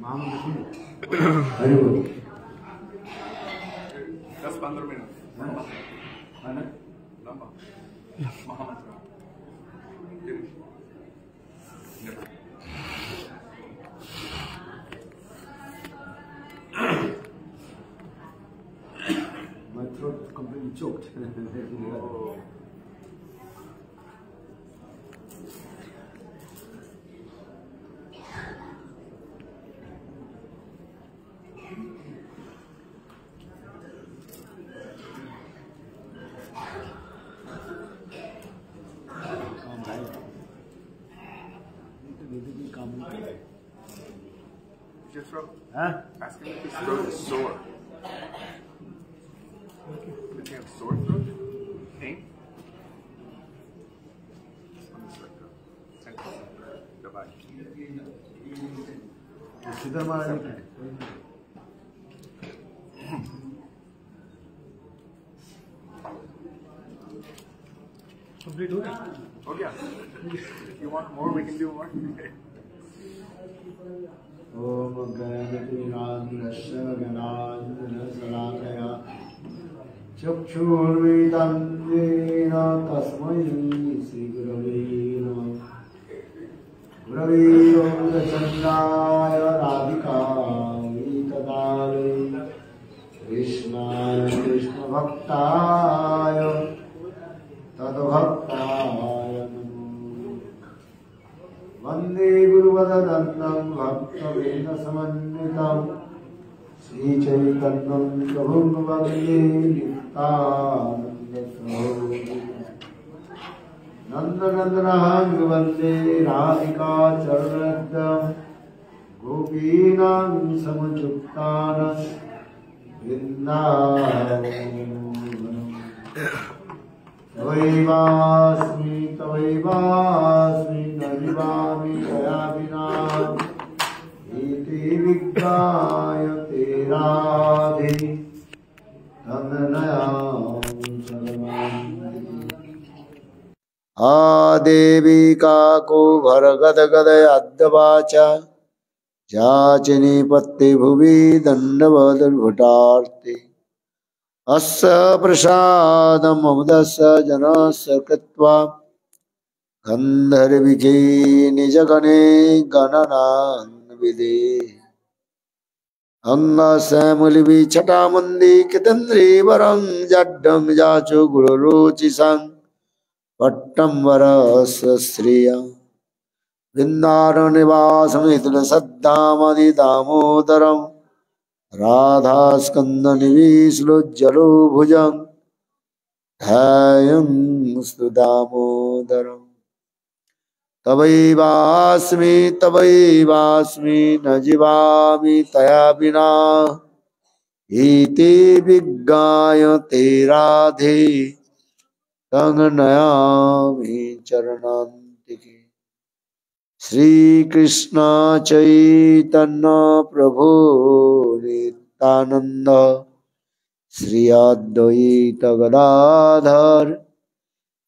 10-15 minute लंबा महामंत्र My throat completely choked. Your throat. Huh? Ask him if his throat is sore. Did you have sore throat? Pain? On this right throat. 10%. Divide. Sidhar Maharaj. Complete हो गया? हो गया? If you want more, we can do more. Om Ganapati Ganadhanasalankaya Chakshurvidam Jena Tasmai Sri Gurave Namah Gurave Om Chandaya Radhika Vitadale Krishnaya Krishna Bhaktaya Tadbhaktaya Vande Guru Vadadandam Bhakta-vrinda Samannvitam Sri Chaitanyam Prabhum Vande Nityananda Prabhu Nanda Nandana Vande Radhika Charanadam Gopinam Samachuktanam Vrindavanam Tavaivasmi Najivami Kayabina Iti Vignaya Radhe Tanganayam Saranam Adevi Kako Bharagada Gadaya Advacha Jachini Patti Bhuvi Dandavadar Bhutarti Assa prasadam amudasa janasa kritva gandharvijay nijagane gananan vide anga samalivi chatamundi kitandri varam jaddam jachu gururuchi sang pattam varasa sriya vindara nivasam hitla saddamadi damodaram Radha skanda nivislo bhujam dhayam sudamodaram tavaivasmi najivami taya bina iti viggayate radhe tanganayami charanantiki Sri Krishna Chaitanya Prabhu Nityananda Sri Advaita Gadadhar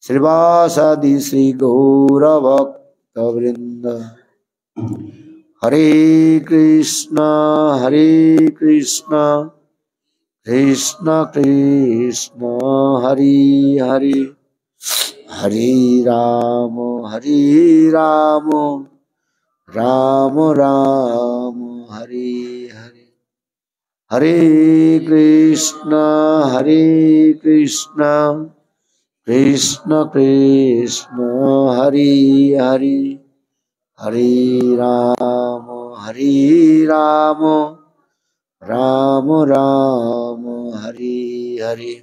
Srivasadi Sri Gaura Bhakta Vrinda Hare Krishna Krishna Krishna Hare Hare Hare Rama Rama Rama Hare Hare Hare Krishna Krishna Krishna Hare Hare Hare Rama Rama Rama Hare Hare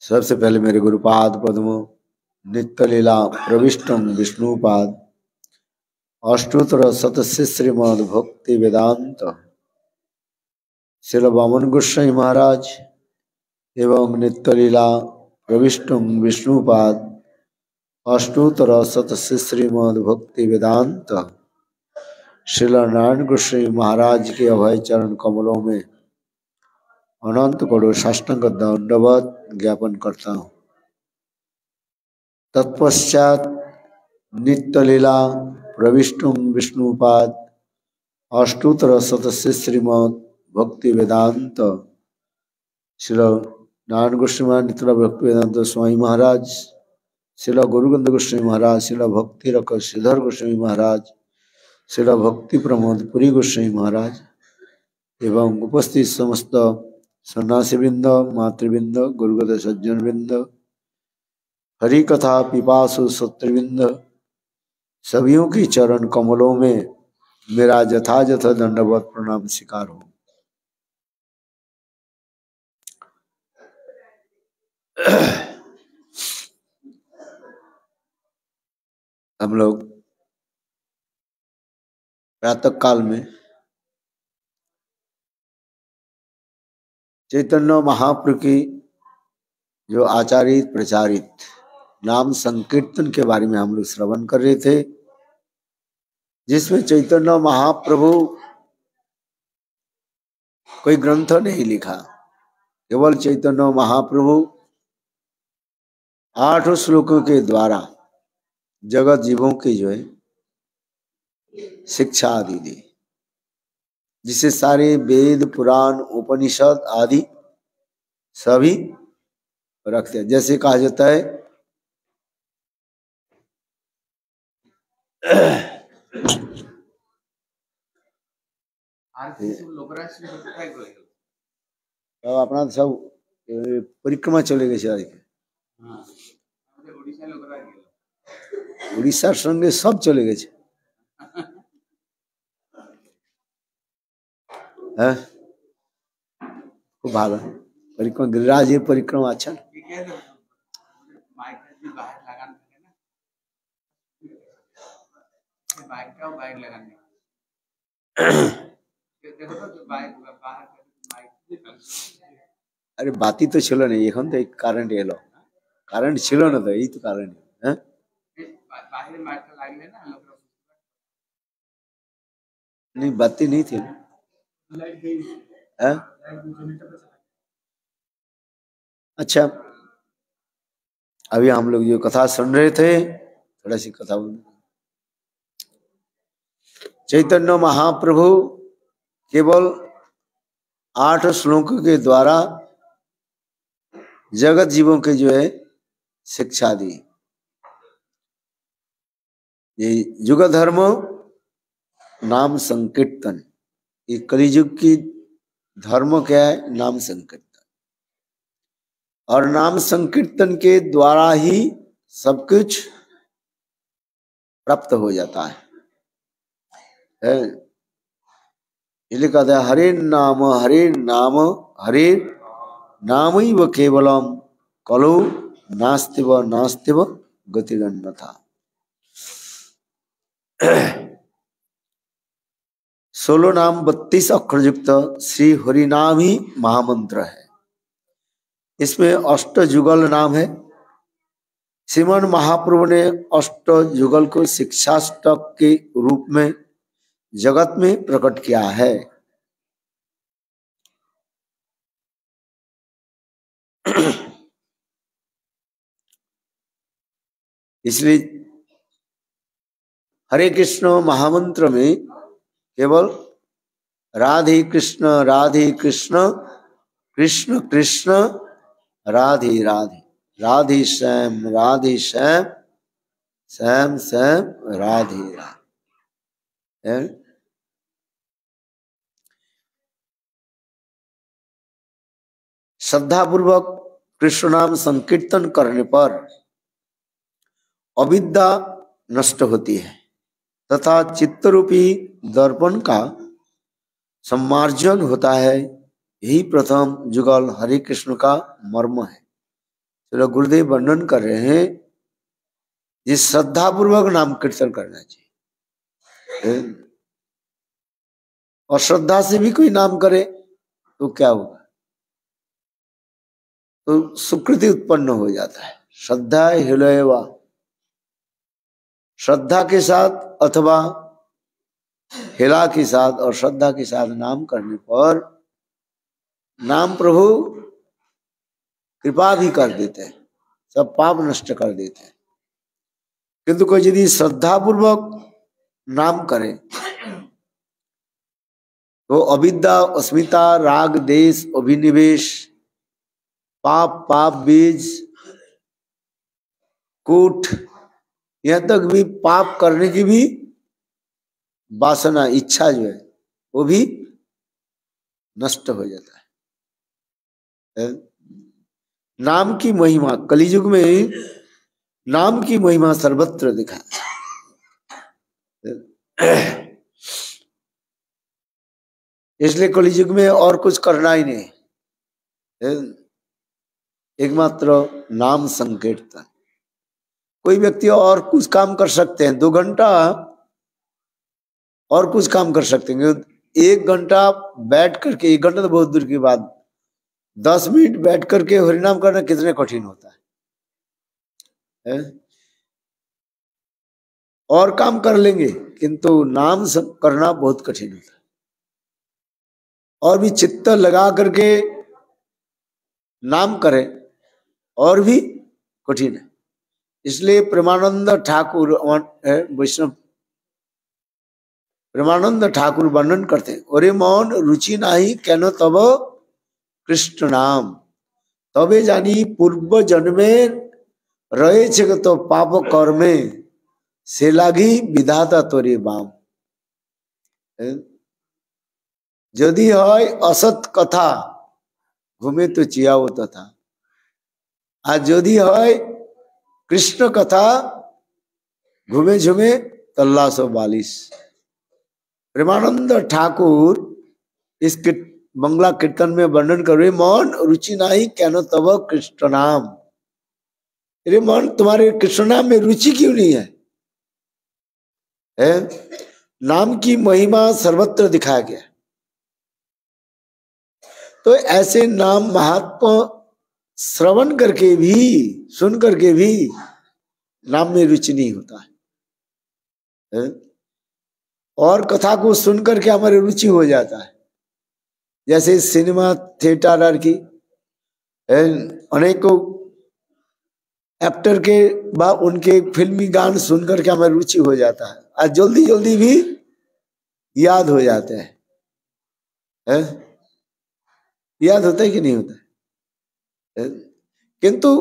सबसे पहले मेरे गुरुपाद पद्मों नित्य लीला प्रविष्टम विष्णुपाद अष्टोत्तर शतस्य श्रीमद् भक्ति वेदांत श्रील वामन गोस्वामी महाराज एवं नित्य लीला प्रविष्टम विष्णुपाद अष्टोत्तर शतस्य श्रीमद् भक्ति वेदांत श्रील नारायण गोस्वामी महाराज के अभय चरण कमलों में अनंत करोड़ साष्टांग दंडवत ज्ञापन करता हूँ। तत्पश्चात नित्य लीला प्रविष्टुम विष्णुपाद अष्टोत्तर शतस्य श्रीमद् भक्ति वेदांत श्री नारायण गोस्वामी नित्य भक्ति वेदांत स्वामी महाराज, श्रील गुरुगंध गोस्वामी महाराज, श्रील भक्ति रक श्रीधर गोस्वामी महाराज, श्रील भक्ति प्रमोद पुरी गोस्वामी महाराज एवं उपस्थित समस्त सन्यासी वृंद, मातृवृंद, गुरुगद सज्जन वृंद, हरि कथा पिपासु सत्यवृंद, सभियों की चरण कमलों में मेरा यथायथ दंडवत प्रणाम स्वीकार हो। हम लोग प्रातः काल में चैतन्य महाप्रभु की जो आचारित प्रचारित नाम संकीर्तन के बारे में हम लोग श्रवण कर रहे थे, जिसमें चैतन्य महाप्रभु कोई ग्रंथ नहीं लिखा, केवल चैतन्य महाप्रभु 8 श्लोकों के द्वारा जगत जीवों की जो है शिक्षा आदि दी, जिसे सारे वेद पुराण उपनिषद आदि सभी रखते हैं। जैसे कहा जाता है अपना सब परिक्रमा चले गए, उड़ीसा संगे सब चले गए खूब भालो परिक्रमा, गिरिराज ये परिक्रमा अच्छा अरे बाती तो छिलो नहीं, এখন তো কারেন্ট এলো, কারেন্ট ছিল না তো, এই তো কারেন্ট হ্যাঁ বাইরে মাইক লাগলে না লোকরা नहीं बाती नहीं थी लाइट गई है। अच्छा, अभी हम लोग जो कथा सुन रहे थे, थोड़ा सी कथा बोल। चैतन्य महाप्रभु केवल 8 श्लोकों के द्वारा जगत जीवों के जो है शिक्षा दी। ये युग धर्म नाम संकीर्तन, ये कलियुग की धर्म क्या है? नाम संकीर्तन। और नाम संकीर्तन के द्वारा ही सब कुछ प्राप्त हो जाता है। इसलिए कहते हैं हरे नाम हरे नामैव केवलम कलौ नास्तिव गतिरन्यथा। 16 नाम 32 अक्षर युक्त श्री हरि नाम ही महामंत्र है। इसमें 8 जुगल नाम है। श्रीमन महाप्रभु ने 8 जुगल को शिक्षाष्टक के रूप में जगत में प्रकट किया है। इसलिए हरे कृष्ण महामंत्र में केवल राधे कृष्ण कृष्ण कृष्ण राधे राधे, राधे श्याम श्याम राधे राधे। श्रद्धापूर्वक कृष्ण नाम संकीर्तन करने पर अविद्या नष्ट होती है तथा चित्तरूपी दर्पण का सम्मार्जन होता है। यही प्रथम जुगल हरे कृष्ण का मर्म है। चलो गुरुदेव वर्णन कर रहे हैं, ये श्रद्धा पूर्वक नाम कीर्तन करना चाहिए। और श्रद्धा से भी कोई नाम करे तो क्या होगा? तो सुकृति उत्पन्न हो जाता है। श्रद्धा हिलयवा, श्रद्धा के साथ अथवा हिला के साथ और श्रद्धा के साथ नाम करने पर नाम प्रभु कृपा भी कर देते हैं, सब पाप नष्ट कर देते हैं। किंतु कोई यदि श्रद्धा पूर्वक नाम करे तो अविद्या, अस्मिता, राग, देश, अभिनिवेश, पाप, पाप बीज, कूट, यहां तक भी पाप करने की भी वासना, इच्छा जो है वो भी नष्ट हो जाता है। नाम की महिमा, कलियुग में नाम की महिमा सर्वत्र दिखा। इसलिए कलियुग में और कुछ करना ही नहीं, एकमात्र नाम संकीर्तन। कोई व्यक्ति और कुछ काम कर सकते हैं, 2 घंटा और कुछ काम कर सकते हैं, 1 घंटा बैठ करके, 1 घंटा तो बहुत दूर की बात, 10 मिनट बैठ करके हरिनाम करना कितने कठिन होता है? और काम कर लेंगे किंतु नाम सब करना बहुत कठिन होता है। और भी चित्त लगा करके नाम करें और भी कठिन है। इसलिए प्रेमानंद ठाकुर, वैष्णव प्रेमानंद ठाकुर वर्णन करते हैं, अरे मौन रुचि नाही केन तब कृष्ण नाम, तबे जानी पूर्व जन्मे रहे छे तो पाप कर्मे, से लागी विधाता तोरे बाम। यदि है असत कथा घूमे तो चियाओ तथा, आज यदि है कृष्ण कथा घूमे झूमे तल्ला 142। प्रेमानंद ठाकुर इस मंगला कीर्तन में वर्णन करे, मौन रुचि नहीं कहनो तब कृष्ण नाम। अरे मौन, तुम्हारे कृष्ण नाम में रुचि क्यों नहीं है? नाम की महिमा सर्वत्र दिखाया गया। तो ऐसे नाम महात्मा श्रवण करके भी, सुन करके भी नाम में रुचि नहीं होता है। और कथा को सुन करके हमारी रुचि हो जाता है। जैसे सिनेमा थिएटर की अनेकों एक्टर के बाद उनके फिल्मी गान सुन करके हमारी रुचि हो जाता है, आज जल्दी जल्दी भी याद हो जाते हैं। याद होता है कि नहीं होता है? किंतु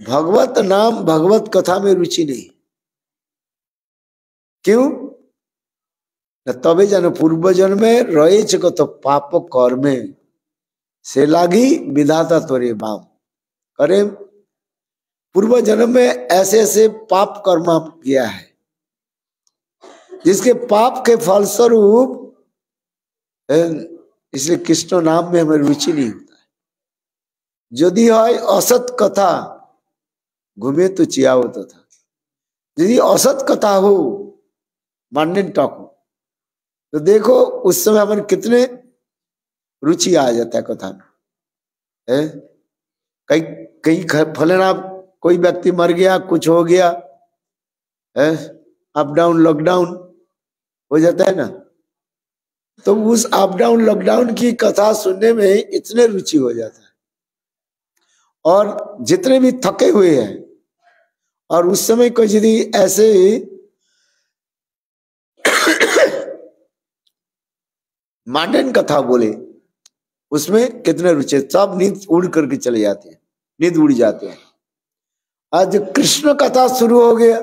भगवत नाम, भगवत कथा में रुचि नहीं। क्यों? तबे जानो पूर्व जन्म में रहे छे तो पाप कर्मे, से लागी विधाता तोरे बाम। करे पूर्व जन्म में ऐसे ऐसे पाप कर्म किया है, जिसके पाप के फलस्वरूप, इसलिए कृष्ण नाम में हमें रुचि नहीं होता है। यदि है असत कथा घूमे तो चियाओ तथा, यदि असत कथा हो, मान्य टॉक हो, तो देखो उस समय हमारे कितने रुचि आ जाता है कथा में। कहीं कहीं फलाना कोई व्यक्ति मर गया, कुछ हो गया, अप डाउन लॉकडाउन हो जाता है ना, तो उस अप डाउन लॉकडाउन की कथा सुनने में इतने रुचि हो जाता है। और जितने भी थके हुए हैं, और उस समय कोई यदि ऐसे मॉडर्न कथा बोले, उसमें कितने रुचि, सब नींद उड़ करके चले जाते हैं, नींद उड़ जाते हैं। आज कृष्ण कथा शुरू हो गया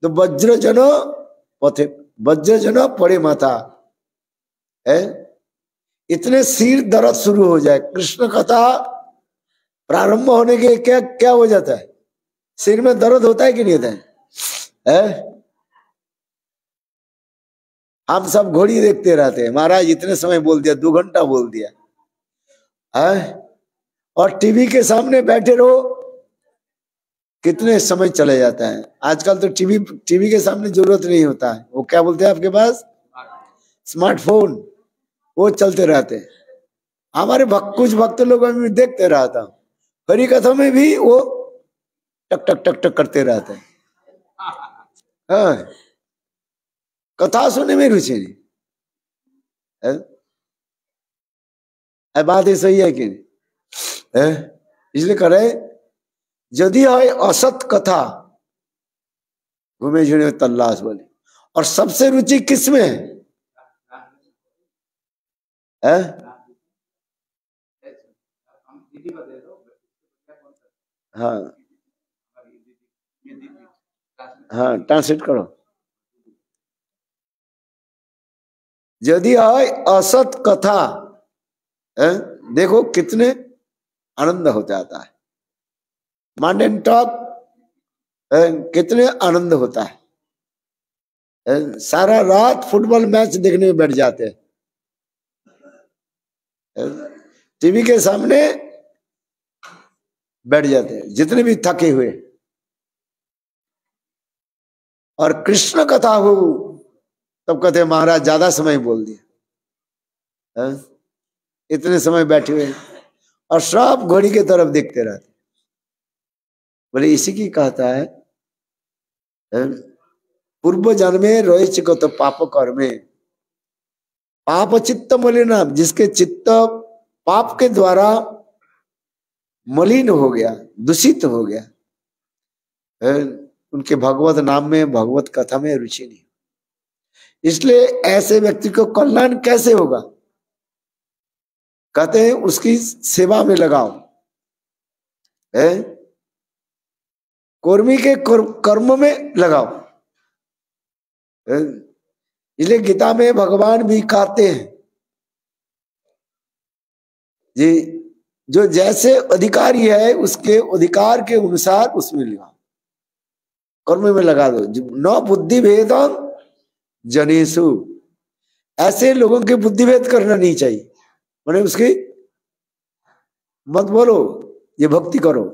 तो वज्र जनो पथे, वज्र जनो पड़े माथा है, इतने सिर दर्द शुरू हो जाए। कृष्ण कथा प्रारंभ होने के क्या क्या हो जाता है? सिर में दर्द होता है कि नहीं होता है? हम सब घोड़ी देखते रहते हैं, महाराज इतने समय बोल दिया, 2 घंटा बोल दिया है, और टीवी के सामने बैठे रहो, कितने समय चले जाता है। आजकल तो टीवी के सामने जरूरत नहीं होता है, वो क्या बोलते हैं आपके पास, स्मार्टफोन, वो चलते रहते हैं। हमारे कुछ भक्त लोग मैं देखते रहता हूँ, हरि कथा में भी वो टक टक टक टक करते रहते हैं। हाँ, कथा सुनने में रुचि नहीं है। बात ये सही है कि नहीं? इसलिए करे यदि है असत कथा घूमे झूमे तल्लाश बोले। और सबसे रुचि किसमें है? हाँ हाँ, ट्रांसलेट करो। यदि है असत कथा है? देखो कितने आनंद हो जाता है। माइंड एंड टॉक कितने आनंद होता है। सारा रात फुटबॉल मैच देखने में बैठ जाते हैं, टीवी के सामने बैठ जाते हैं जितने भी थके हुए। और कृष्ण कथा हो तब कहते हैं महाराज ज्यादा समय बोल दिया, इतने समय बैठे हुए और सब घड़ी के तरफ देखते रहते। बोले इसी की कहता है पूर्व जन्मे रोहिच को तो पाप कर्मे पाप चित्त मलिन, जिसके चित्त पाप के द्वारा मलिन हो गया, दूषित हो गया, उनके भगवत नाम में भगवत कथा में रुचि नहीं। इसलिए ऐसे व्यक्ति को कल्याण कैसे होगा? कहते हैं उसकी सेवा में लगाओ, कर्मी के कर्म में लगाओ। इसलिए गीता में भगवान भी कहते हैं जी, जो जैसे अधिकारी है उसके अधिकार के अनुसार उसमें लगाओ, कर्म में लगा दो। न बुद्धि भेदम जनेशु, ऐसे लोगों के बुद्धि भेद करना नहीं चाहिए। मैंने उसकी मत बोलो ये भक्ति करो,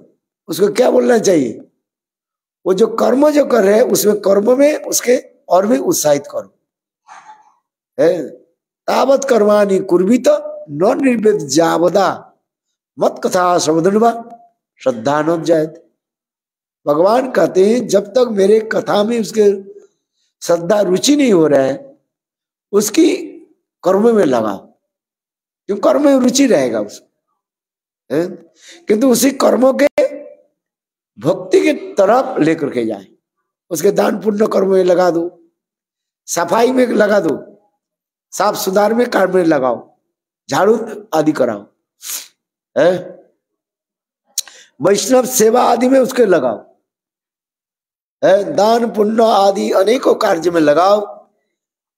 उसको क्या बोलना चाहिए? वो जो कर्म जो कर रहे हैं उसमें कर्म में उसके और भी उत्साहित करो। तावत कर्माणि कुर्वीत न निर्वेद जावदा मत कथा श्रवणवा श्रद्धा न जायते। भगवान कहते हैं जब तक मेरे कथा में उसके श्रद्धा रुचि नहीं हो रहा है उसकी कर्म में लगाओ, क्यों कर्म में रुचि रहेगा उसमें, किंतु उसी कर्मों के भक्ति की तरफ लेकर के जाए। उसके दान पुण्य कर्म में लगा दो, सफाई में लगा दो, साफ सुधार में कार्य में लगाओ, झाड़ू आदि कराओ, वैष्णव सेवा आदि में उसके लगाओ, दान पुण्य आदि अनेकों कार्य में लगाओ।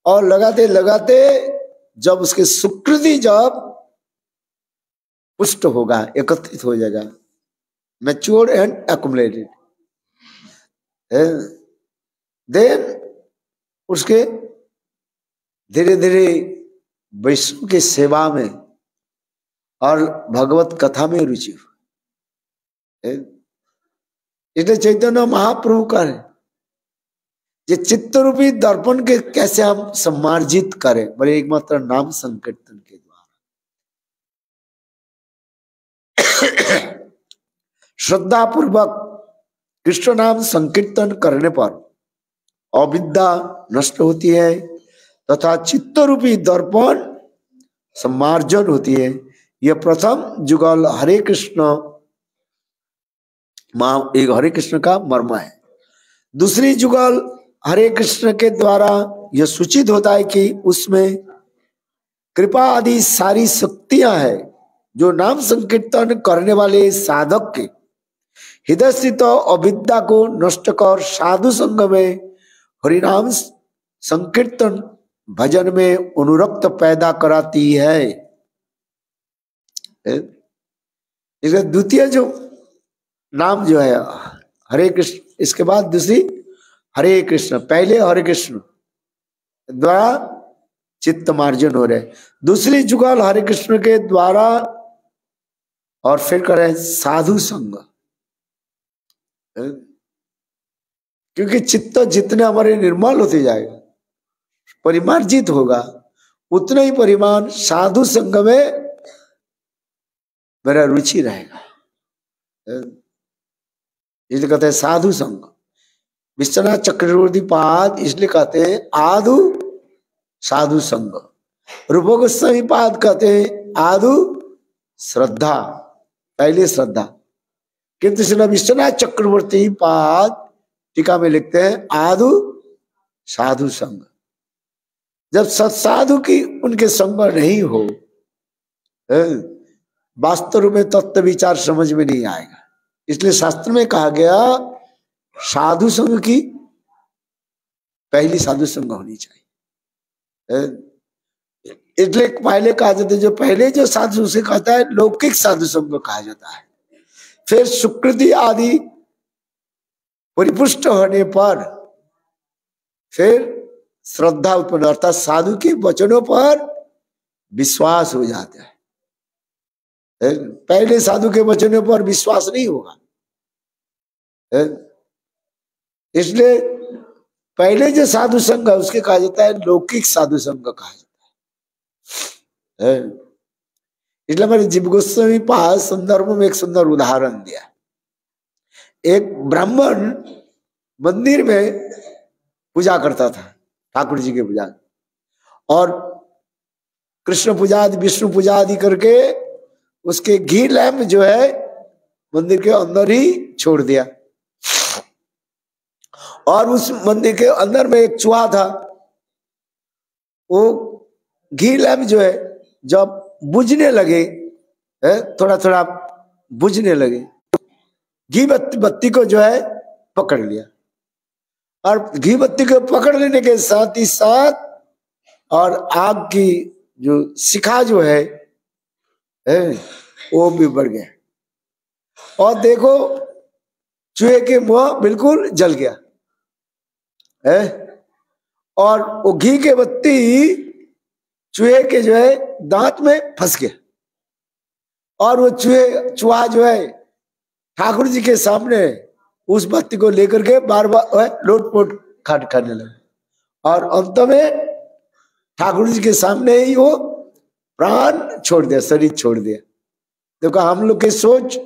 और लगाते लगाते जब उसके सुकृति जब पुष्ट होगा, एकत्रित हो जाएगा, मैच्योर्ड एंड एक्युमुलेटेड, देन उसके धीरे धीरे वैष्णव की सेवा में और भगवत कथा में रुचि हो। इसलिए चैतन्य महाप्रभु का है ये चित्त रूपी दर्पण के कैसे हम सम्मार्जित करें? बोले एकमात्र नाम संकीर्तन के द्वारा। श्रद्धा पूर्वक कृष्ण नाम संकीर्तन करने पर अविद्या नष्ट होती है तथा चित्त रूपी दर्पण सम्मार्जन होती है। यह प्रथम जुगल हरे कृष्ण एक हरे कृष्ण का मर्म है। दूसरी जुगल हरे कृष्ण के द्वारा यह सूचित होता है कि उसमें कृपा आदि सारी शक्तियां हैं जो नाम संकीर्तन करने वाले साधक के हृदय स्थित अविद्या को नष्ट कर साधु संग में हरिनाम संकीर्तन भजन में अनुरक्त पैदा कराती है। इसका द्वितीय जो नाम जो है हरे कृष्ण, इसके बाद दूसरी हरे कृष्ण, पहले हरे कृष्ण द्वारा चित्त मार्जन हो रहे, दूसरी जुगल हरे कृष्ण के द्वारा और फिर करें साधु संग। क्योंकि चित्त जितने हमारे निर्मल होते जाएगा, परिमार्जित होगा, उतना ही परिमाण साधु संग में मेरा रुचि रहेगा। इसलिए कहते हैं साधु संग। विश्वनाथ चक्रवर्ती पाद इसलिए कहते हैं आधु साधु संग। रूप गोस्वामी पाद कहते हैं आधु श्रद्धा, पहले श्रद्धा। किंतु श्री विश्वनाथ चक्रवर्ती पाद टीका में लिखते हैं आदु साधु संग। जब सत्साधु की उनके संग नहीं हो, वास्तव में तत्व विचार समझ में नहीं आएगा। इसलिए शास्त्र में कहा गया साधु संग की पहली साधु संग होनी चाहिए। इसलिए पहले कहा जाता है, जो पहले जो साधु से कहता है लौकिक साधु संग कहा जाता है। फिर सुकृति आदि परिपुष्ट होने पर फिर श्रद्धा उत्पन्न, अर्थात साधु के वचनों पर विश्वास हो जाता है। पहले साधु के वचनों पर विश्वास नहीं होगा। इसलिए पहले जो साधु संघ है उसके कहा जाता है लौकिक साधु संघ कहा जाता है। इसलिए हमारे जीव गोस्वामी पास संदर्भ में एक सुंदर उदाहरण दिया। एक ब्राह्मण मंदिर में पूजा करता था, ठाकुर जी की पूजा, और कृष्ण पूजा आदि विष्णु पूजा आदि करके उसके घी लैंप जो है मंदिर के अंदर ही छोड़ दिया। और उस मंदिर के अंदर में एक चूहा था। वो घी लैंप जो है जब बुझने लगे, थोड़ा थोड़ा बुझने लगे, घी बत्ती को जो है पकड़ लिया, और घी बत्ती को पकड़ लेने के साथ ही साथ और आग की जो शिखा जो है वो भी बढ़ गया। और देखो चूहे के मुंह बिल्कुल जल गया है, और वो घी के बत्ती चूहे के जो है दांत में फंस गया। और वो चूहा जो है ठाकुर जी के सामने उस बत्ती को लेकर के बार बार लोटपोट खाने लगा, और अंत में ठाकुर जी के सामने ही वो प्राण छोड़ दिया, शरीर छोड़ दिया। देखो हम लोग की सोच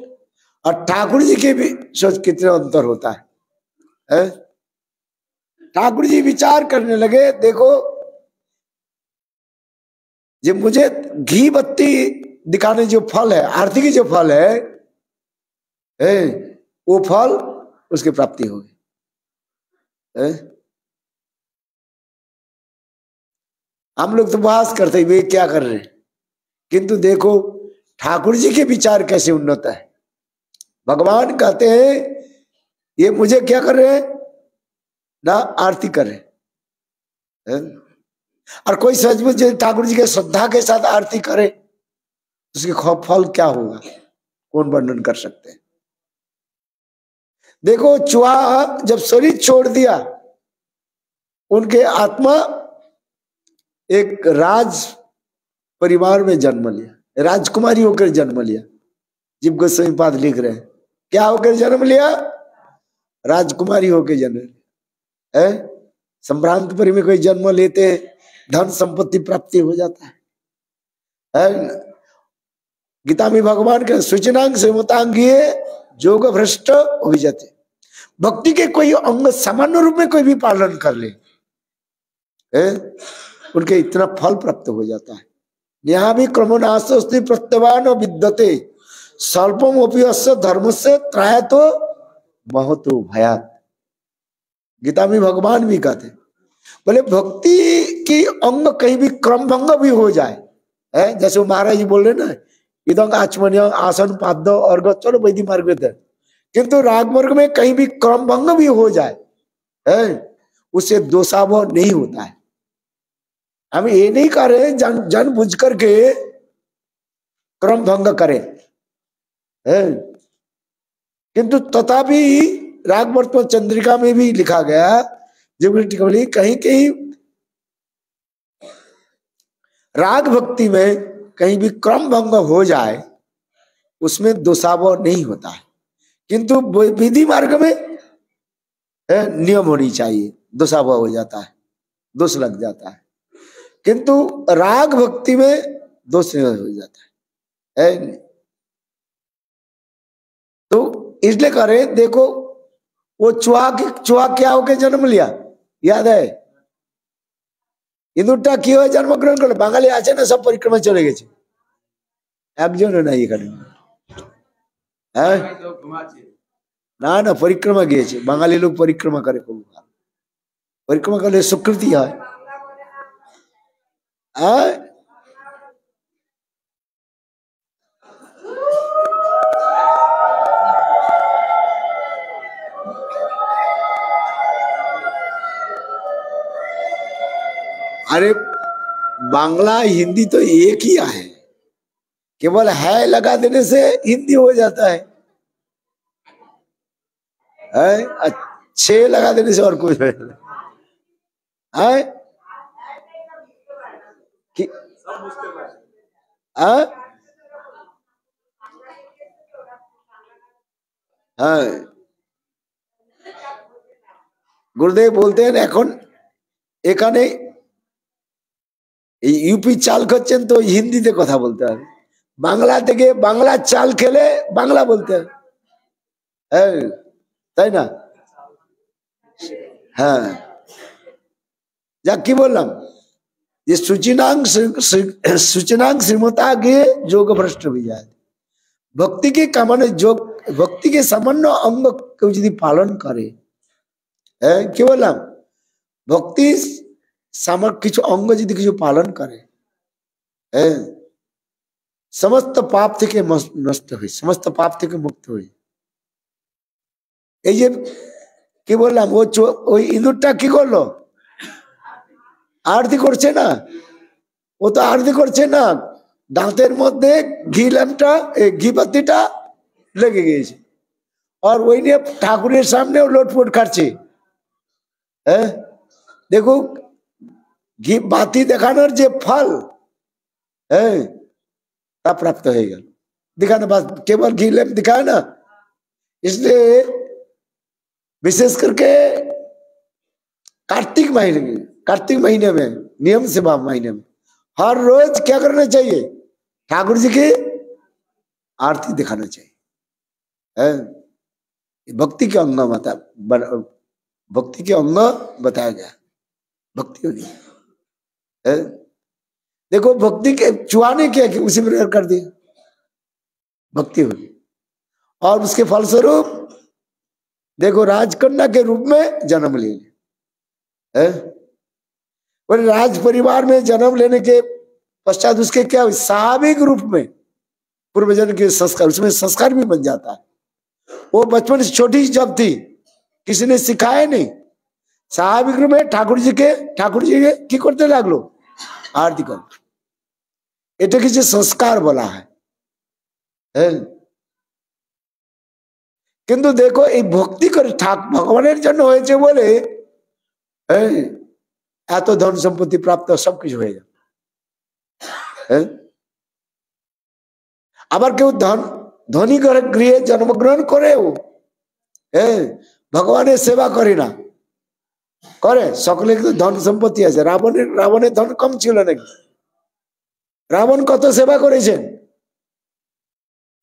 और ठाकुर जी की भी सोच कितने अंतर होता है। ठाकुर जी विचार करने लगे, देखो जब मुझे घी बत्ती दिखाने जो फल है, आरती की जो फल है वो फल उसकी प्राप्ति होगी। हम लोग तो बहस करते वे क्या कर रहे हैं, किंतु देखो ठाकुर जी के विचार कैसे उन्नत है। भगवान कहते हैं ये मुझे क्या कर रहे हैं ना, आरती कर रहे हैं। और कोई सचमुच ठाकुर जी के श्रद्धा के साथ आरती करे उसके फल क्या होगा, कौन वर्णन कर सकते हैं। देखो चूहा जब शरीर छोड़ दिया, उनके आत्मा एक राज परिवार में जन्म लिया, राजकुमारी होकर जन्म लिया। जीव गोस्वामी पाद लिख रहे हैं क्या होकर जन्म लिया, राजकुमारी होकर जन्म लिया। संभ्रांत परि में कोई जन्म लेते धन संपत्ति प्राप्ति हो जाता है। गीता में भगवान के सूचनांग से मतांगीय जोग भ्रष्ट हो जाते। भक्ति के कोई अंग सामान्य रूप में कोई भी पालन कर ले उनके इतना फल प्राप्त हो जाता है। यहाँ भी क्रमनाशस्ति प्रत्यवान विद्यते स्वल्पम अपि अस्य धर्म से त्रायतो महतो भयात। गीता में भगवान भी कहते बोले भक्ति की अंग कहीं भी क्रम भंग भी हो जाए, जैसे महाराज जी बोल रहे ना इदंग आचमन्य आसन पाद अर्घ चलो वैदिक मार्ग में, किंतु राग मार्ग में कहीं भी क्रम भंग भी हो जाए उससे दोषाभाव नहीं होता है। हम ये नहीं कर रहे जन बुझ करके क्रम भंग करें, किंतु तथापि राग वर्तमान चंद्रिका में भी लिखा गया जब कहीं कहीं राग भक्ति में कहीं भी क्रम भंग हो जाए उसमें दोषाभाव नहीं होता है, किंतु विधि मार्ग में नियम होनी चाहिए, दोषाभाव हो जाता है, दोष लग जाता है, किंतु राग भक्ति में दोष नहीं हो जाता है। तो इसलिए कह रहे देखो वो चूहा क्या होके जन्म लिया याद है, ইঁদুরটা কি হয়ে জন্মগ্রহণ করলো, বাঙালি আছে না সব পরিক্রমা চলে গেছে, একজনও নাই এখানে। হ্যাঁ না না, পরিক্রমা গিয়েছে, বাঙালি লোক পরিক্রমা করে, পরিক্রমা করলে স্বীকৃতি হয়। अरे बांग्ला हिंदी तो एक ही है, केवल है लगा देने से हिंदी हो जाता है, अच्छे लगा देने से और कुछ है कि गुरुदेव बोलते हैं এখন এখানে ইউপি চাল খাচ্ছেন তো হিন্দিতে কথা বলতে হবে, বাংলা থেকে বাংলা চাল খেলে বাংলা বলতে হবে, তাই না? হ্যাঁ, যা কি বললাম যে सूचनांग श्रीमता के योग भ्रष्ट भी जाए, भक्ति के कामने योग, भक्ति के सामान्य अंग केउ यदि पालन करे, কি বললাম, भक्ति किछु अंग यदि किछु पालन करे, समस्त पाप থেকে নষ্ট হয়, समस्त पाप থেকে মুক্ত হয়। এই যে কি বললাম, ওই ইঁদুরটা কি করলো, আরতি করছে না, ও তো আরতি করছে না, দাঁতের মধ্যে ঘি ল্যাম্পটা, ঘি বাতিটা লেগে গিয়েছে, আর ওই নিয়ে ঠাকুরের সামনে লোটপোট খাচ্ছে। देखो घी बाती देखानोर जे फल तब प्राप्त हो गया, दिखाना बस केवल घी लैंप दिखाया ना। इसलिए विशेष करके कार्तिक महीने में नियम सेवा महीने में हर रोज क्या करना चाहिए, ठाकुर जी की आरती दिखाना चाहिए। भक्ति के अंग माता, भक्ति के अंग बताया गया, भक्ति होनी है। देखो भक्ति के चुहाने क्या कि उसी प्रकार कर दिया, भक्ति होगी, और उसके फलस्वरूप देखो राजकन्या के रूप में जन्म ले लिया, और राज परिवार में जन्म लेने के पश्चात उसके क्या स्वाभाविक रूप में पूर्वजन्म के संस्कार, उसमें संस्कार भी बन जाता है। वो बचपन से छोटी जब थी, किसी ने सिखाया नहीं, स्वाभाविक रूप में ठाकुर जी के की करते लागलो, आरती कर, এটা কিছু संस्कार বলা হয়। কিন্তু দেখো এই ভক্তি করে ভগবানের জন্য হয়েছে বলে এত ধন সম্পত্তি প্রাপ্ত সবকিছু হয়ে যাবে। আবার কেউ ধনী গৃহে জন্মগ্রহণ করেও ভগবানের সেবা করে না, করে সকলে কিন্তু ধন সম্পত্তি আছে। রাবণের ধন কম ছিল নাকি? রাবণ কত সেবা করেছেন?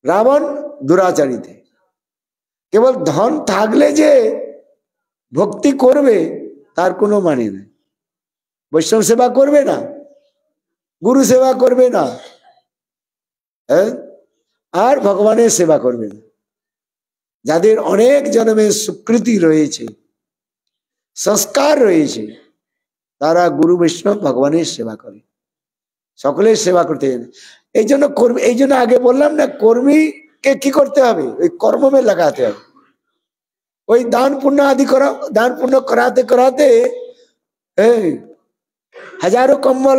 রাবণ দুরাচারী थे, কেবল ধন থাকলে যে ভক্তি করবে তার কোনো মানে নেই। বৈষ্ণব সেবা করবে না, গুরু সেবা করবে না, আর ভগবানের সেবা করবে না। যাদের অনেক জন্মের স্বীকৃতি রয়েছে, সংস্কার রয়েছে, তারা গুরু বৈষ্ণব ভগবানের সেবা করে, সকলের সেবা করতে জানে। এই জন্য কর্মী, এই জন্য আগে বললাম না, কর্মীকে কি করতে হবে, ওই কর্ম में লাগাতে হবে। ওই দান পুণ্য আদি করা, দান পুণ্য कराते कराते হাজারো কম্বল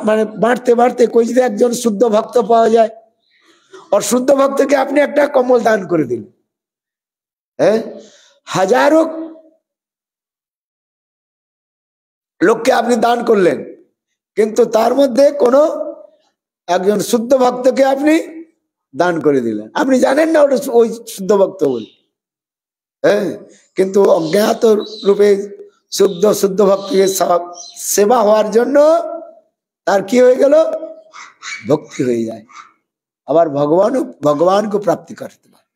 মানে বাঁটতে বাঁটতে कोई যদি একজন শুদ্ধ ভক্ত পাওয়া যায়, और शुद्ध भक्त के আপনি একটা কম্বল দান করে দিলেন, হাজারো লোককে আপনি দান করলেন, কিন্তু তার মধ্যে কোনো একজন শুদ্ধ ভক্তকে আপনি দান করে দিলেন। আপনি জানেন না ওটা ওই শুদ্ধ ভক্ত বলে, কিন্তু অজ্ঞাত রূপে শুদ্ধ ভক্তকে সেবা হওয়ার জন্য তার কি হয়ে গেল, ভক্তি হয়ে যায়, আবার ভগবান को প্রাপ্তি করতে পারে।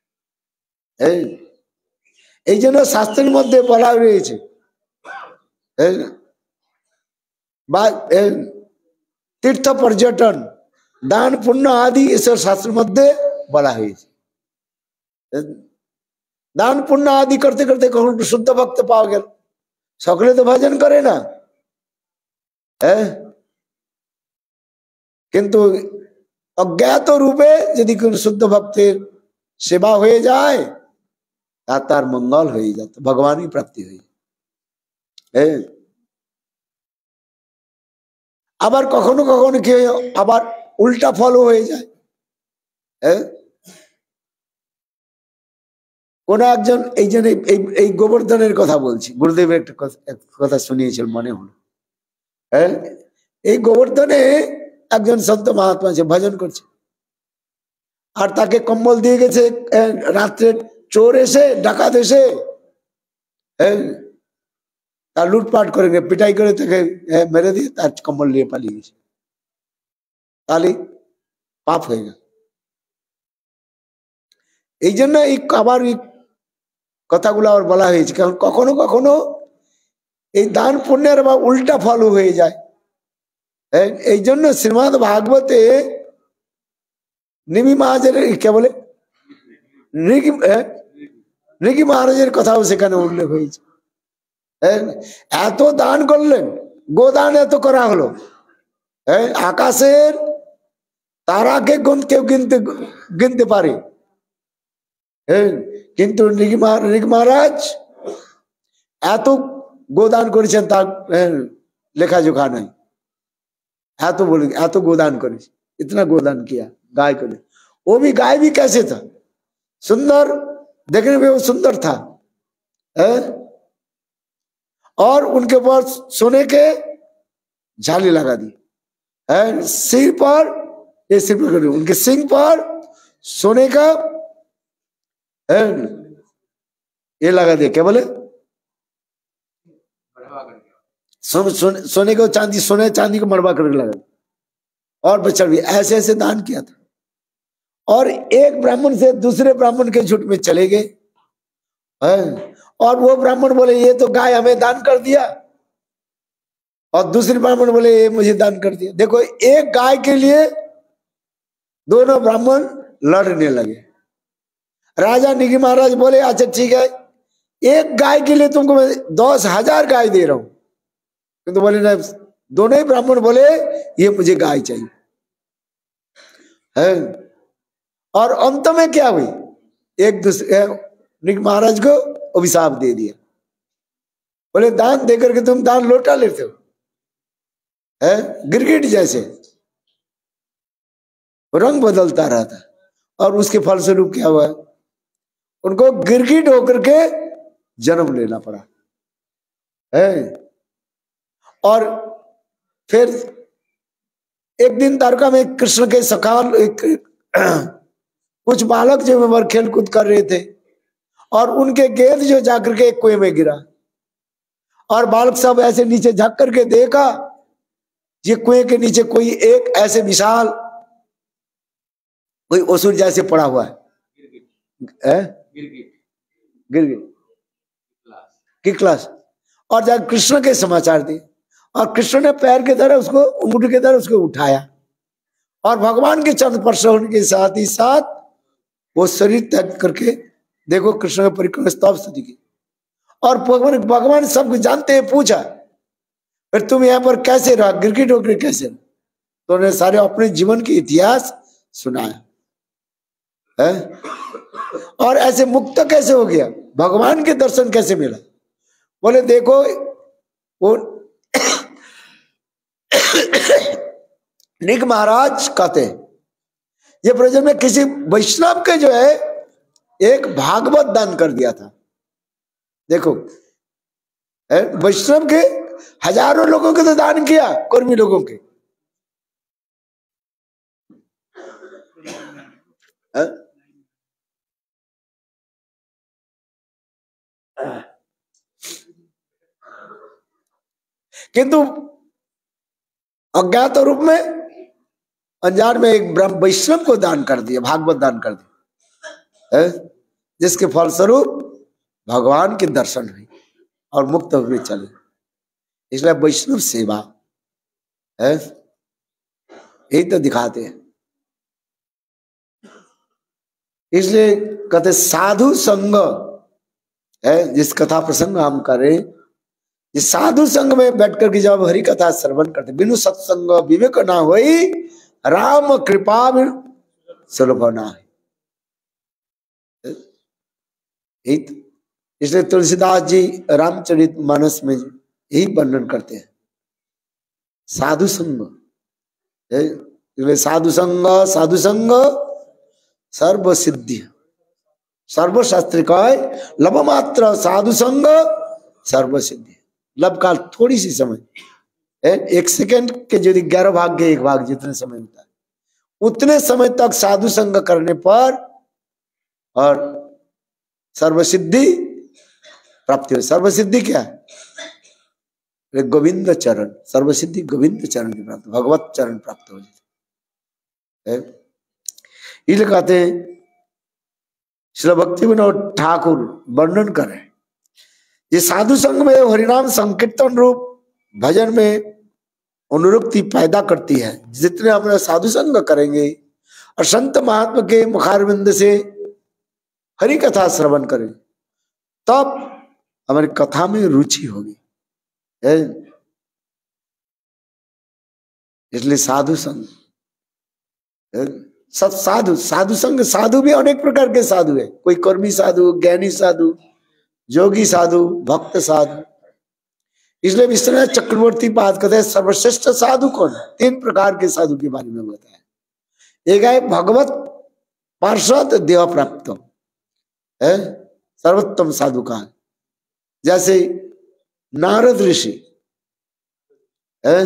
এই জন্য শাস্ত্রের মধ্যে বলা রয়েছে, तीर्थ पर्यटन दान पुण्य आदि ईश्वर शास्त्र मध्य बला दान पुण्य आदि करते करते कौन शुद्ध भक्त पाओ गए, सकले तो भजन करे ना है, किंतु अज्ञात रूपे यदि कोई शुद्ध भक्तिर सेवा हो जाए तार मंगल हो जाता, भगवान की प्राप्ति हुई है। আবার কখনো কখনো কি আবার উল্টা ফল হয়ে যায়। কোন একজন এই যে এই গোবর্ধনের কথা বলছি, গুরুদেবের একটা কথা শুনিয়েছিল মনে হলো। এই গোবর্ধনে একজন সন্ত মহাত্মা আছে, ভজন করছে, আর তাকে কম্বল দিয়ে গেছে, রাত্রে চোর এসে ডাকাত এসে তার লুটপাট করে পিটাই করে তাকে মেরে দিয়ে তার কম্বল নিয়ে পালিয়ে গেছে, তাহলে পাপ হয়ে গেল। এই জন্য এই আবার এই কথাগুলো আবার বলা হয়েছে, কারণ কখনো কখনো এই দান পুণ্যের বা উল্টা ফল হয়ে যায়। এই জন্য শ্রীমদ্ ভাগবতে নিমি মহারাজের কে বলে নৃগি মহারাজের কথাও সেখানে উল্লেখ হয়েছে। এত দান করলেন, গোদান এত করা হলো, আকাশের তারাকে কেউ গিনতে পারে, কিন্তু নৃগি মহারাজ এত গোদান করেছেন তার লেখা जोखा नहीं। এত बोले এত गोदान करे, इतना गोदान किया गाय को, वो भी गाय भी कैसे था, सुंदर, देखने में वो सुंदर था, और उनके ऊपर सोने के झाली लगा दी, सिर पर, ये सिर पर उनके सिंग पर सोने का ये लगा दिया, क्या बोले सोने को चांदी, सोने चांदी को मरवा करके लगा, और बच्चा भी ऐसे ऐसे दान किया था। और एक ब्राह्मण से दूसरे ब्राह्मण के झुट में चले गए, और वो ब्राह्मण बोले ये तो गाय हमें दान कर दिया, और दूसरे ब्राह्मण बोले ये मुझे दान कर दिया। देखो एक गाय के लिए दोनों ब्राह्मण लड़ने लगे। राजा निगी महाराज बोले अच्छा ठीक है, एक गाय के लिए तुमको मैं 10,000 गाय दे रहा हूं, तो बोले ना, दोनों ही ब्राह्मण बोले ये मुझे गाय चाहिए, है। और अंत में क्या हुई, एक दूसरे निगी महाराज को अभिशाप दे दिया, बोले दान देकर के तुम दान लौटा लेते हो, है, गिरगिट जैसे रंग बदलता रहता, और उसके फलस्वरूप क्या हुआ, उनको गिरगिट होकर के जन्म लेना पड़ा, है। और फिर एक दिन द्वारका में कृष्ण के सखाल कुछ बालक जो वहां खेल कूद कर रहे थे, और उनके गेंद जो जाकर के एक कुएं में गिरा, और बालक सब ऐसे नीचे झक करके देखा, ये कुएं के नीचे कोई एक ऐसे विशाल कोई असुर जैसे पड़ा हुआ है, गिरगिट की क्लास। और जब कृष्ण के समाचार दिए, और कृष्ण ने पैर के द्वारा उसको, अंगूठे के द्वारा उसको उठाया, और भगवान के चरण स्पर्श होने के साथ ही साथ वो शरीर त्याग करके, देखो कृष्ण के परिक्रम स्तव स्तुति की, और भगवान सब कुछ जानते हैं, पूछा फिर तुम यहाँ पर कैसे रहा, गिरगिट होकर कैसे रहा, तो उन्होंने सारे अपने जीवन के इतिहास सुनाया, है। और ऐसे मुक्त कैसे हो गया, भगवान के दर्शन कैसे मिला, बोले देखो वो निग महाराज कहते हैं ये ब्रज में किसी वैष्णव के जो है एक भागवत दान कर दिया था। देखो वैष्णव के हजारों लोगों के तो दान किया, कर्मी लोगों के, किंतु अज्ञात रूप में अनजान में एक ब्रह्म वैष्णव को दान कर दिया, भागवत दान कर दिया, जिसके फलस्वरूप भगवान के दर्शन हुए और मुक्त हुए चले। इसलिए वैष्णव सेवा है, यही तो दिखाते हैं। इसलिए कहते साधु संग है, जिस कथा प्रसंग हम करें, इस साधु संग में बैठ कर के जब हरि कथा श्रवण करते, बिनु सत्संग विवेक ना होई, राम कृपा सुलभ ना है। इसलिए तुलसीदास जी रामचरित मानस में यही वर्णन करते हैं, साधु संग। साधु संग सर्व सिद्धि, सर्वशास्त्र का लब मात्र साधु संग सर्व सिद्धि। लब काल थोड़ी सी समय, 1 सेकेंड के यदि 11 भाग के 1 भाग जितने समय होता है, उतने समय तक साधु संग करने पर और सर्वसिद्धि प्राप्ति हो। सर्वसिद्धि क्या है? गोविंद चरण, सर्वसिद्धि गोविंद चरण की प्राप्त, भगवत चरण प्राप्त हो जाते। इसलिए कहते हैं श्री भक्ति विनोद ठाकुर वर्णन करें, ये साधु संग में हरिनाम संकीर्तन रूप भजन में अनुरक्ति पैदा करती है। जितने हम साधु संग करेंगे और संत महात्मा के मुखारविंद से हरि कथा श्रवण करें, तब हमारी कथा में रुचि होगी। इसलिए साधु संग, सब साधु, साधु संग, साधु भी अनेक प्रकार के साधु है, कोई कर्मी साधु, ज्ञानी साधु, योगी साधु, भक्त साधु। इसलिए विश्वनाथ चक्रवर्ती पाद कहते हैं सर्वश्रेष्ठ साधु कौन? 3 प्रकार के साधु के बारे में बताया। एक है भगवत पार्षद देव प्राप्त है, सर्वोत्तम साधु का, जैसे नारद ऋषि है,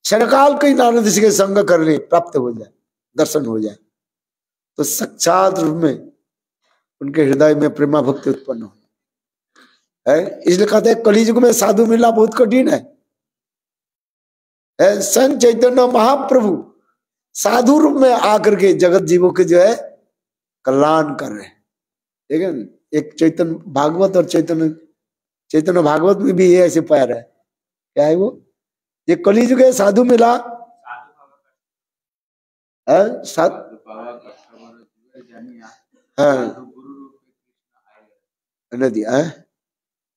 क्षणकाल कई नारद ऋषि के संग कर ले, प्राप्त हो जाए, दर्शन हो जाए, तो साक्षात रूप में उनके हृदय में प्रेमा भक्ति उत्पन्न हो है। इसलिए कहते हैं कलियुग में साधु मिलना बहुत कठिन है। संत चैतन्य महाप्रभु साधु रूप में आकर के जगत जीवों के जो है कल्याण कर रहे हैं, ठीक है। एक चैतन्य भागवत और चैतन्य भागवत में भी ये ऐसे पैर है, क्या है वो, ये कलियुग है साधु मिला नदी है,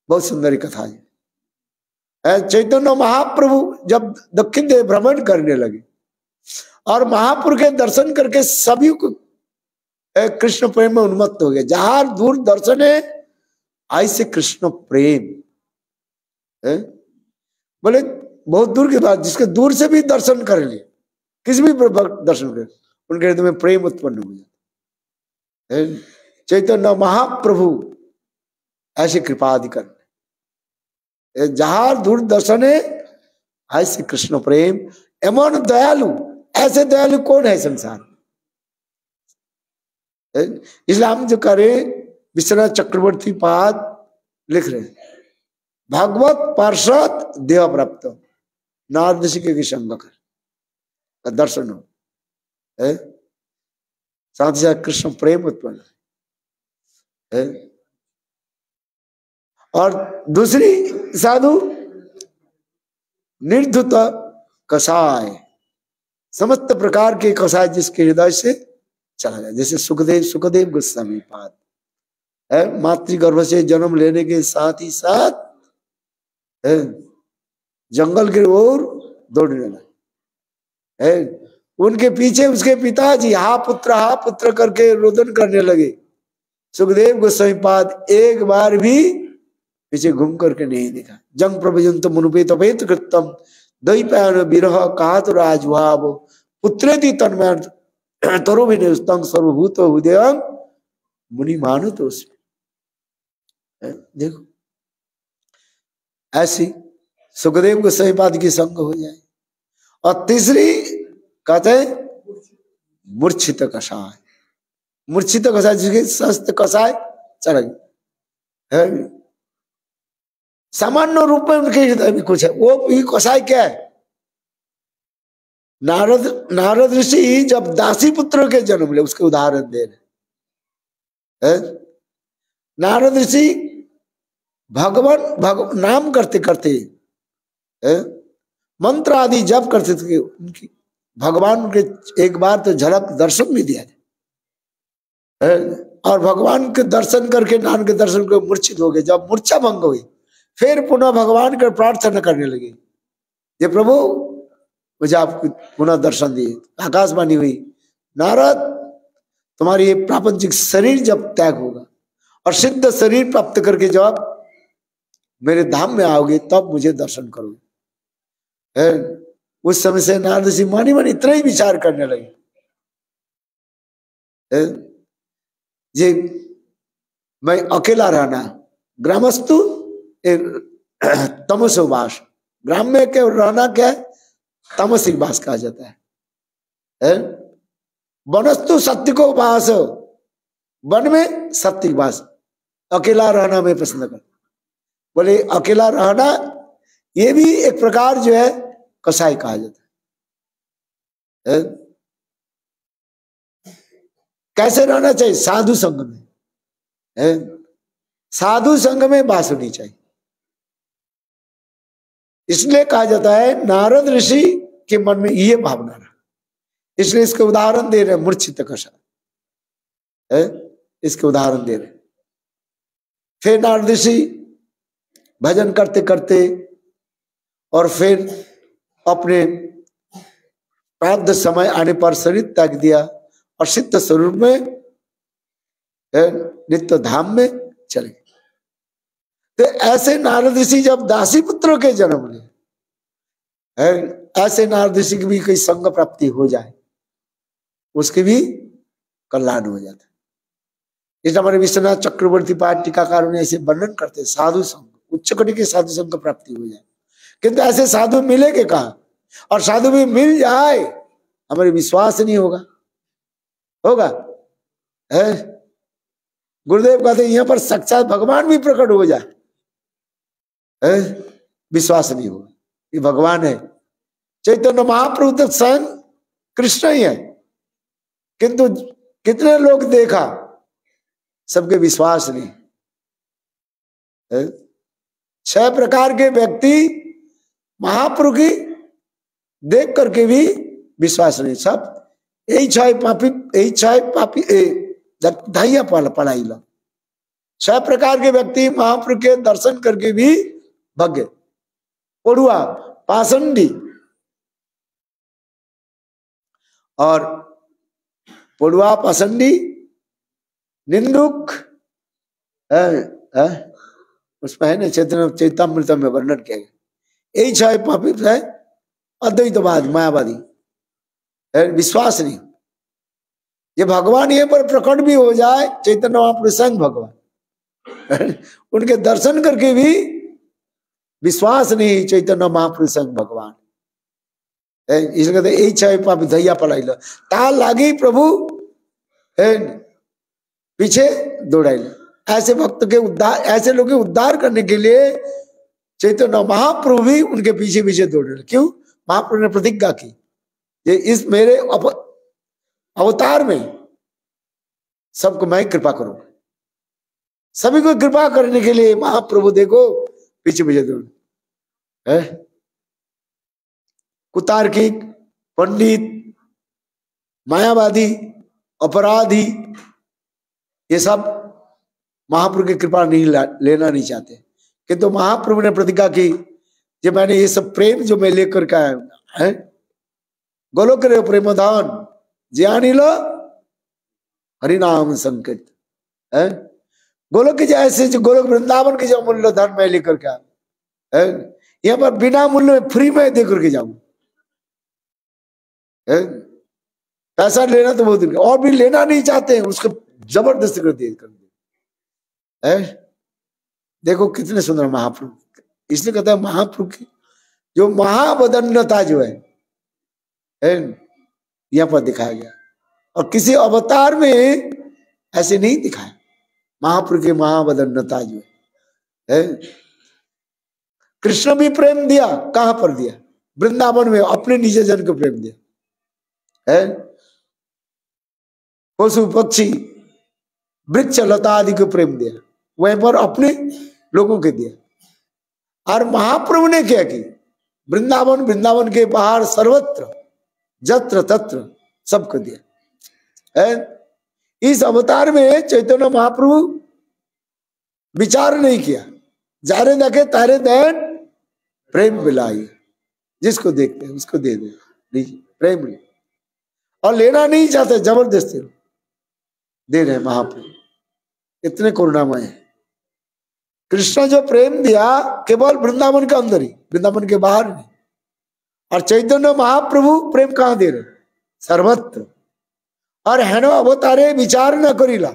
बहुत सुंदर कथा है। चैतन्य महाप्रभु जब दक्षिण देव भ्रमण करने लगे और महापुरुष के दर्शन करके सभी को कृष्ण प्रेम में उन्मत्त हो गए। जहां दूर दर्शन है ऐसे कृष्ण प्रेम है, बोले बहुत दूर की बात, जिसके दूर से भी दर्शन कर ले, किसी भी दर्शन करे, उनके हृदय में प्रेम उत्पन्न हो जाता है। चैतन्य महाप्रभु ऐसे कृपा आदि कर, जहां दूर दर्शन है ऐसे कृष्ण प्रेम, एमन दयालु, ऐसे दयालु कौन है संसार। इसलिए हम जो करें, विश्वनाथ चक्रवर्ती पाद लिख रहे हैं, भागवत पार्षद देव प्राप्त, नारद ऋषि के संग कर दर्शन हो, साथ ही साथ कृष्ण प्रेम उत्पन्न है। और दूसरी साधु निर्धुत कषाय, समस्त प्रकार के कषाय जिसके हृदय से चला जाए, जैसे सुखदेव गोस्वामी पाद है, मातृगर्भ से जन्म लेने के साथ ही साथ जंगल की ओर दौड़ने लगे है। उनके पीछे उसके पिताजी हा पुत्र करके रोदन करने लगे। सुखदेव गोस्वामी पाद एक बार भी पीछे घूम करके नहीं देखा। जंग प्रभजंत मुनुपेत अपेत कृतम दैपायन विरह कात राजभाव पुत्रेति तन्मय तरो विनिस्तंग सर्वभूत हृदयं मुनि मानुतोस्मि। देखो ऐसी सुखदेव गोस्वामी पाद की संग हो जाए। और तीसरी कहते हैं मूर्छित कषाय, मूर्छित कषाय जिसके स्वस्थ कषाय चढ़ गए, सामान्य रूप में उनके हृदय में कुछ है, वो भी कषाय क्या है। नारद ऋषि जब दासी पुत्र के जन्म ले, उसके उदाहरण दे रहे। नारद ऋषि भगवान नाम करते करते मंत्र आदि जप करते थे, उनकी भगवान उनके एक बार तो झलक दर्शन भी दिया और भगवान के दर्शन करके, नारायण के दर्शन करके मूर्छित हो गए। जब मूर्छा भंग हुई फिर पुनः भगवान के प्रार्थना करने लगे, ये प्रभु मुझे आप पुनः दर्शन दिए। आकाशवाणी हुई, नारद तुम्हारी ये प्रापंचिक शरीर जब त्याग होगा और सिद्ध शरीर प्राप्त करके जब मेरे धाम में आओगे तब मुझे दर्शन करोगे। उस समय से नारद जी मानी मानी इतना ही विचार करने लगे, जी मैं अकेला रहना, ग्रामस्तु तमसो वास, ग्राम में क्या रहना क्या है, तामसिक वास कहा जाता है। वनस्तु सत्य को वास, वन में सत्य वास, अकेला रहना मैं पसंद कर। बोले अकेला रहना ये भी एक प्रकार जो है कसाई कहा जाता है। कैसे रहना चाहिए, साधु संग में, साधु संग में वास होनी चाहिए। इसलिए कहा जाता है नारद ऋषि के मन में ये भावना रहा, इसलिए इसके उदाहरण दे रहे मूर्छित कषा, इसके उदाहरण दे रहे। फिर नारद ऋषि भजन करते करते और फिर अपने प्रारब्ध समय आने पर शरीर त्याग दिया और सिद्ध स्वरूप में नित्य धाम में चले। तो ऐसे नारद ऋषि जब दासी पुत्रों के जन्म ले, ऐसे नारद ऋषि की भी कोई संग प्राप्ति हो जाए उसके भी कल्याण हो जाता है। इसलिए हमारे विश्वनाथ चक्रवर्ती पाठ टीकाकारों ने ऐसे वर्णन करते हैं, साधु संग, उच्च कोटि के साधु संग की प्राप्ति हो जाए। किंतु ऐसे साधु मिलेंगे कहाँ, और साधु भी मिल जाए हमारे विश्वास नहीं होगा, होगा है? गुरुदेव कहते हैं यहाँ पर साक्षात भगवान भी प्रकट हो जाए, विश्वास नहीं होगा ये भगवान है। चैतन्य महाप्रभु तो स्वयं कृष्ण ही है, किंतु कितने लोग देखा, सबके विश्वास नहीं। 6 प्रकार के व्यक्ति महाप्रभु की देख करके भी विश्वास नहीं, सब यही 6 पापी धाइया पढ़ाई लो। 6 प्रकार के व्यक्ति महाप्रभु के दर्शन करके भी भग गए। पड़ुआ, पाषंडी, और पड़ुआ पाषंडी निंदुक, उसमें है ना चैतन्यमृत में वर्णन किया गया। यही 6 पापी है, अद्वैतवाद, मायावादी, विश्वास नहीं। ये भगवान ये पर प्रकट भी हो जाए, चैतन्य महाप्रभु संग भगवान, उनके दर्शन करके भी विश्वास नहीं, चैतन्य महाप्रभु संग भगवान। इसलिए कहते यही 6 पापी धैया पढ़ाई लो, ताल लागी प्रभु पीछे दौड़ाई लो। ऐसे भक्त के उद्धार, ऐसे लोग के उद्धार करने के लिए चैतन्य महाप्रभु भी उनके पीछे पीछे दौड़े। क्यों? महाप्रभु ने प्रतिज्ञा की, ये इस मेरे अवतार में सबको मैं कृपा करूंगा। सभी को कृपा करने के लिए महाप्रभु देखो पीछे पीछे दौड़े। कुतार्किक, पंडित, मायावादी, अपराधी, ये सब महाप्रभु की कृपा नहीं लेना नहीं चाहते। किंतु महाप्रभु ने प्रतिज्ञा की, जो मैंने ये सब प्रेम जो मैं लेकर के आया है, गोलोक रे प्रेमदान ज्ञानी लो हरिनाम संकेत है। गोलोक के जैसे जो गोलोक वृंदावन के जो मूल्य धन मैं लेकर के आया, यहाँ पर बिना मूल्य में फ्री में दे करके जाऊं। पैसा लेना तो बहुत, और भी लेना नहीं चाहते हैं, उसको जबरदस्ती कर दे कर देखो कितने सुंदर महाप्रभु। इसलिए कहता है महाप्रभु की जो महावदन्यता जो है यहाँ पर दिखाया गया, और किसी अवतार में ऐसे नहीं दिखाया। महाप्रभु की महावदन्यता जो है, कृष्ण भी प्रेम दिया, कहां पर दिया? वृंदावन में अपने निज जन को प्रेम दिया है। पशु पक्षी वृक्ष लता आदि को प्रेम दिया, वहीं पर अपने लोगों के दिया। और महाप्रभु ने क्या की? वृंदावन, वृंदावन के बाहर सर्वत्र जत्र तत्र सबको दिया है। इस अवतार में चैतन्य महाप्रभु विचार नहीं किया, जारे देखे तारे दैन प्रेम बिलाई, जिसको देखते हैं उसको दे दे, प्रेम ले, और लेना नहीं चाहते, जबरदस्ती दे रहे महाप्रभु, इतने करुणामय है। कृष्ण जो प्रेम दिया केवल वृंदावन के अंदर ही, वृंदावन के बाहर नहीं। और चैतन्य महाप्रभु प्रेम कहाँ दे रहे? सर्वत्र। और हेनो अवतारे विचार न करीला,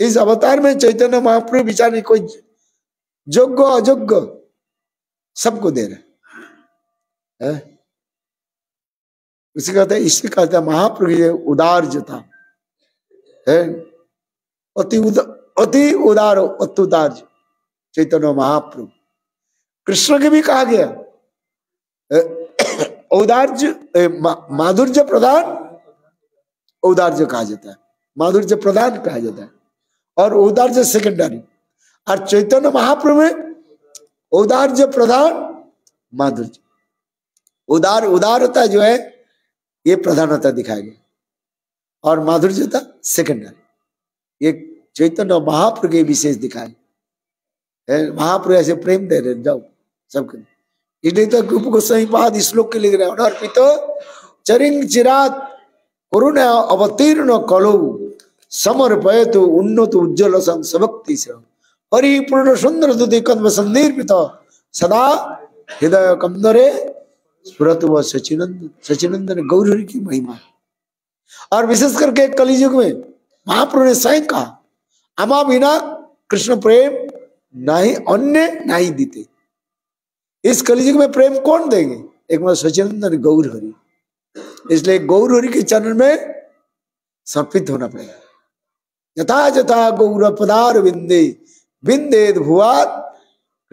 इस अवतार में चैतन्य महाप्रभु विचार नहीं, कोई योग्य अयोग्य सबको दे रहे हैं। इसी कहते हैं, इसी कहते हैं महाप्रभु ये उदारता है, अति उदार, अति उदार चैतन्य महाप्रभु। कृष्ण के भी कहा गया औदार्य, माधुर्य प्रधान औदार्य कहा जाता है, माधुर्य प्रधान कहा जाता है, और औदार्य सेकेंडरी। और चैतन्य महाप्रभु में औदार्य प्रधान माधुर्य, उदारता जो है ये प्रधानता दिखाया गया, और माधुर्यता सेकेंडरी। ये चैतन्य महाप्रभु के विशेष दिखाए, महाप्रभु ऐसे प्रेम दे रहे, जाओ सबके। इसलिए तो रूप गोस्वामी पाद श्लोक के लिख रहे हैं, अर्पित चरिंग चिरात करुण अवतीर्ण कलो समर्पयतु उन्नत उज्ज्वल सबक्ति से परिपूर्ण सुंदर दुति कद्म संदीर्पित सदा हृदय कंदरे स्फुरत व सचिनंदन गौरी की महिमा। और विशेष करके कलियुग में महाप्रभु ने स्वयं कहा, आमा बिना कृष्ण प्रेम नहीं अन्य नहीं देते। इस कलियुग में प्रेम कौन देंगे? एक बार सचिनंदन गौर हरि। इसलिए गौर हरि के चरण में समर्पित होना पड़ेगा। यथा यथा गौर पदार विंदे विंदेद भुआत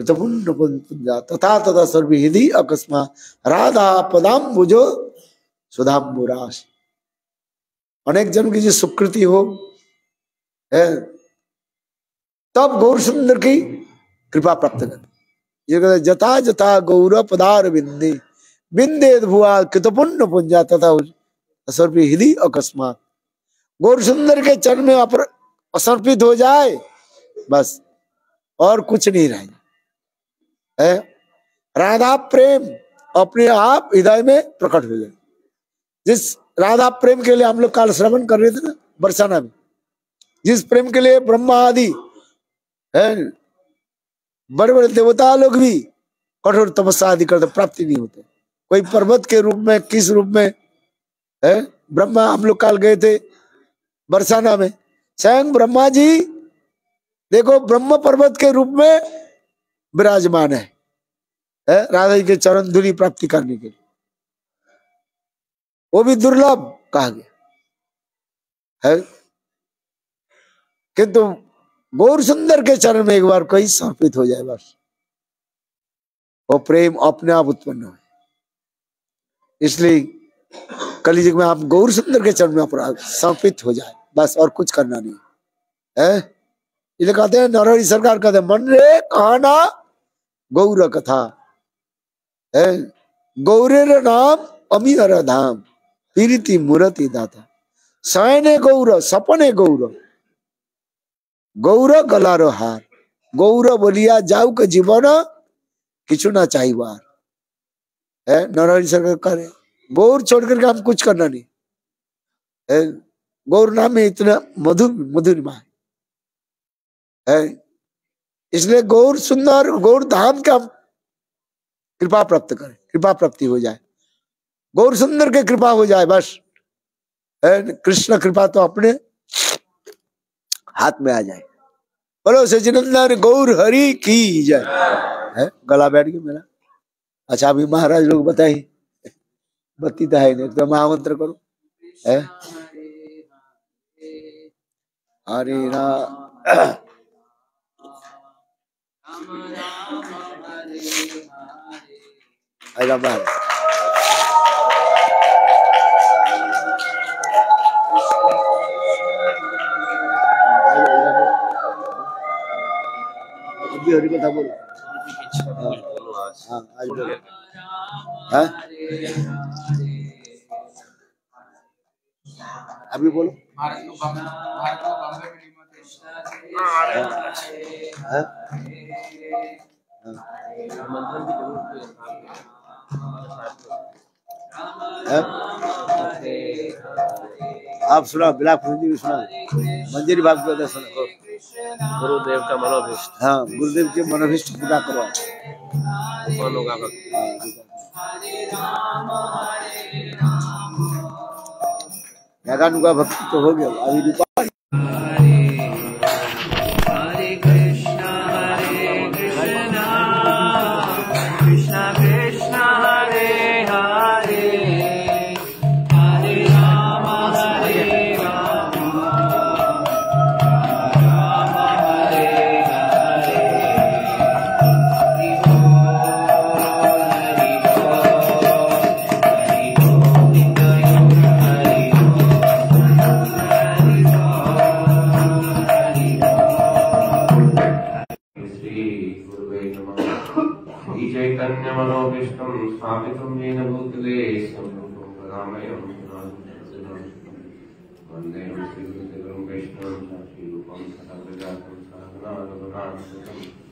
तथा तथा सर्वहिधि अकस्मात राधा पदाम्बुजो सुधाम्बुराश। अनेक जन्म की जो सुकृति हो है, तब गौर सुंदर की कृपा प्राप्त कर। ये कहते जथा जथा गौर पदार बिंदे बिंदे भुआ कृतपुण्य पुंजा तथा सर्वहिधि अकस्मात। गौर सुंदर के चरण में असर्पित हो जाए बस, और कुछ नहीं रहे। राधा प्रेम अपने आप हृदय में प्रकट हो जाए। जिस राधा प्रेम के लिए हम लोग काल श्रवण कर रहे थे ना बरसाना में, जिस प्रेम के लिए ब्रह्मा आदि है, बड़े बड़े देवता लोग भी कठोर तपस्या आदि करते, प्राप्ति नहीं होते। कोई पर्वत के रूप में, किस रूप में है, ब्रह्मा, हम लोग काल गए थे बरसाना में, स्वयं ब्रह्मा जी देखो ब्रह्म पर्वत के रूप में विराजमान है राधा जी के चरण धूलि प्राप्ति करने के लिए। वो भी दुर्लभ कहा गया है, किंतु गौर सुंदर के चरण में एक बार कोई समर्पित हो जाए बस, वो प्रेम अपने आप उत्पन्न हो। इसलिए कलियुग में आप गौर सुंदर के चरण में समर्पित हो जाए बस, और कुछ करना नहीं है। इसलिए कहते हैं नरहरि सरकार कहते हैं, मन रे कहाना गौर कथा है, गौरेर नाम अमीर धाम पीरिति मूर्ति दाता सयने गौर सपने गौर गौर गलारो हार गौर बोलिया जाऊ के जीवन किचु ना चाहिए है। नरहरि सरकार करे गौर छोड़ करके हम कुछ करना नहीं है। गौर नाम में इतना मधुर मधुरिमा है। इसलिए गौर सुंदर गौर धाम का कृपा प्राप्त करें, कृपा प्राप्ति हो जाए, गौर सुंदर के कृपा हो जाए बस। कृष्ण कृपा तो अपने हाथ में आ जाए। बोलो सचिनंदन गौर हरि की जय। है गला बैठ गया मेरा। अच्छा अभी महाराज लोग बताइए, बत्ती तो है नहीं तो महामंत्र करो है। हरे राम हरि कथा बोलो। हाँ आज बोलो। हाँ अभी बोलो। भारत को बॉम्बे में आप सुना बिलाप जी भी सुना, मंदिर भाग को सुना। गुरुदेव का मनोभीष्ट। हाँ, गुरुदेव के मनोभीष्ट पूरा करो। यागानुगा भक्ति तो हो गया, अभी रूपा चैतन्य मनोभीष्टं स्थापितं येन भूतले स्वरूपं वदामयं वन्देहं श्रीगुरुदेवं वैष्णवं साक्षीरूपं सदा प्रजातं सहगना रघुनाथं